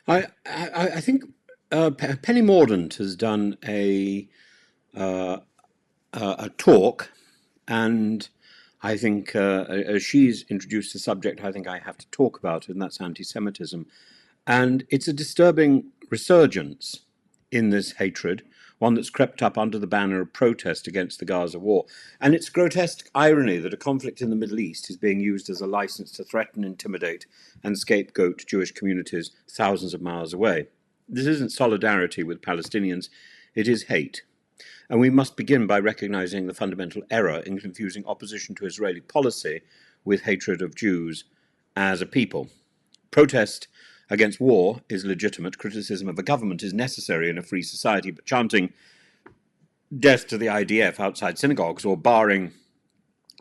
I think Penny Mordaunt has done uh, a talk, and I think as she's introduced the subject, I think I have to talk about it, and that's anti-Semitism. And it's a disturbing resurgence in this hatred, one that's crept up under the banner of protest against the Gaza war. And it's grotesque irony that a conflict in the Middle East is being used as a license to threaten, intimidate, and scapegoat Jewish communities thousands of miles away. This isn't solidarity with Palestinians, it is hate. And we must begin by recognizing the fundamental error in confusing opposition to Israeli policy with hatred of Jews as a people. Protest against war is legitimate. Criticism of a government is necessary in a free society, but chanting death to the IDF outside synagogues or barring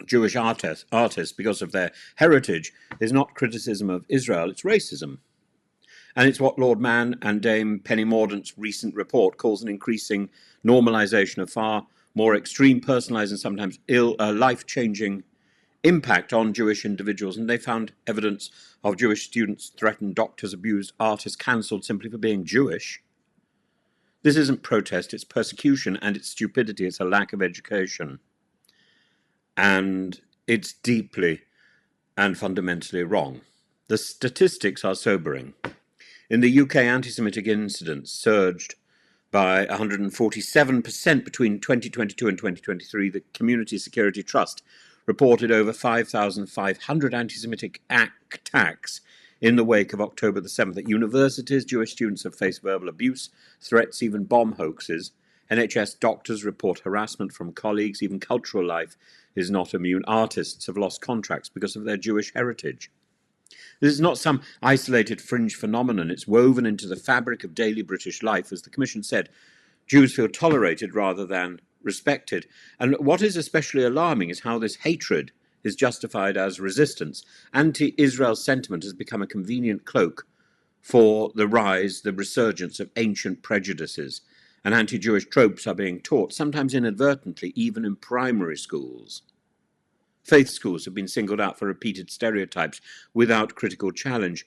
Jewish artists because of their heritage is not criticism of Israel, it's racism. And it's what Lord Mann and Dame Penny Mordaunt's recent report calls an increasing normalization of far more extreme, personalized, and sometimes life-changing impact on Jewish individuals. And they found evidence of Jewish students threatened, doctors abused, artists cancelled simply for being Jewish. This isn't protest, it's persecution, and it's stupidity, it's a lack of education. And it's deeply and fundamentally wrong. The statistics are sobering. In the UK, anti-Semitic incidents surged by 147% between 2022 and 2023. The Community Security Trust reported over 5,500 anti-Semitic attacks in the wake of October the 7th. At universities, Jewish students have faced verbal abuse, threats, even bomb hoaxes. NHS doctors report harassment from colleagues. Even cultural life is not immune. Artists have lost contracts because of their Jewish heritage. This is not some isolated fringe phenomenon. It's woven into the fabric of daily British life. As the Commission said, Jews feel tolerated rather than respected. And what is especially alarming is how this hatred is justified as resistance. Anti-Israel sentiment has become a convenient cloak for the resurgence of ancient prejudices. And anti-Jewish tropes are being taught, sometimes inadvertently, even in primary schools. Faith schools have been singled out for repeated stereotypes without critical challenge.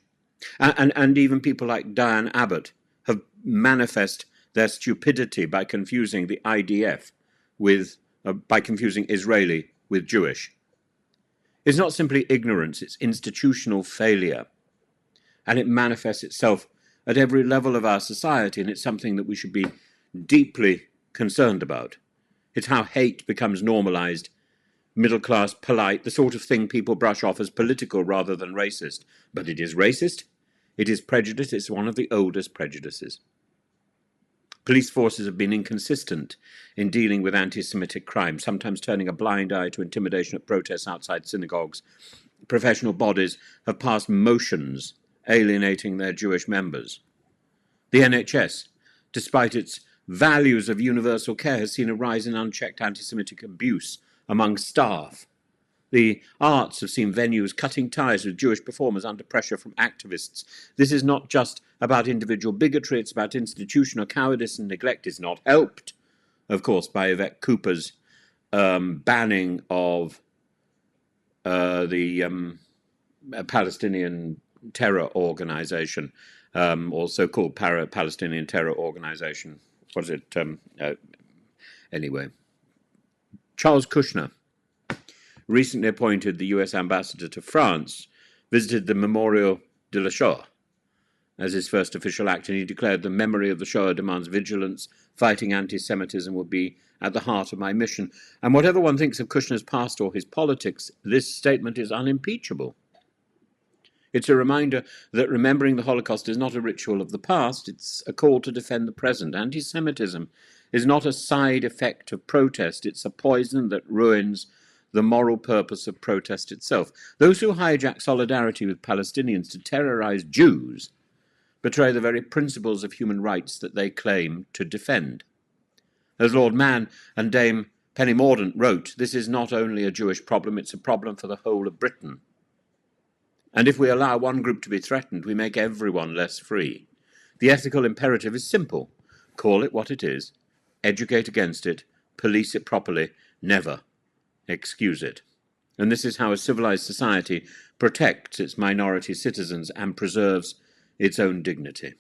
And even people like Diane Abbott have manifest their stupidity by confusing the IDF by confusing Israeli with Jewish. It's not simply ignorance, it's institutional failure. And it manifests itself at every level of our society, and it's something that we should be deeply concerned about. It's how hate becomes normalized, middle class, polite, the sort of thing people brush off as political rather than racist. But it is racist, it is prejudice, it's one of the oldest prejudices. Police forces have been inconsistent in dealing with anti-Semitic crime, sometimes turning a blind eye to intimidation at protests outside synagogues. Professional bodies have passed motions alienating their Jewish members. The NHS, despite its values of universal care, has seen a rise in unchecked anti-Semitic abuse among staff. The arts have seen venues cutting ties with Jewish performers under pressure from activists. This is not just about individual bigotry, it's about institutional cowardice and neglect. It's not helped, of course, by Yvette Cooper's banning of the Palestinian terror organization, or so-called Palestinian terror organization. What is it? Anyway. Charles Kushner, recently appointed the US ambassador to France, visited the Memorial de la Shoah as his first official act, and he declared the memory of the Shoah demands vigilance. Fighting anti-Semitism will be at the heart of my mission. And whatever one thinks of Kushner's past or his politics, this statement is unimpeachable. It's a reminder that remembering the Holocaust is not a ritual of the past, it's a call to defend the present. Anti-Semitism is not a side effect of protest, it's a poison that ruins the moral purpose of protest itself. Those who hijack solidarity with Palestinians to terrorize Jews betray the very principles of human rights that they claim to defend. As Lord Mann and Dame Penny Mordaunt wrote, this is not only a Jewish problem, it's a problem for the whole of Britain. And if we allow one group to be threatened, we make everyone less free. The ethical imperative is simple. Call it what it is, educate against it, police it properly, never excuse it. And this is how a civilized society protects its minority citizens and preserves its own dignity.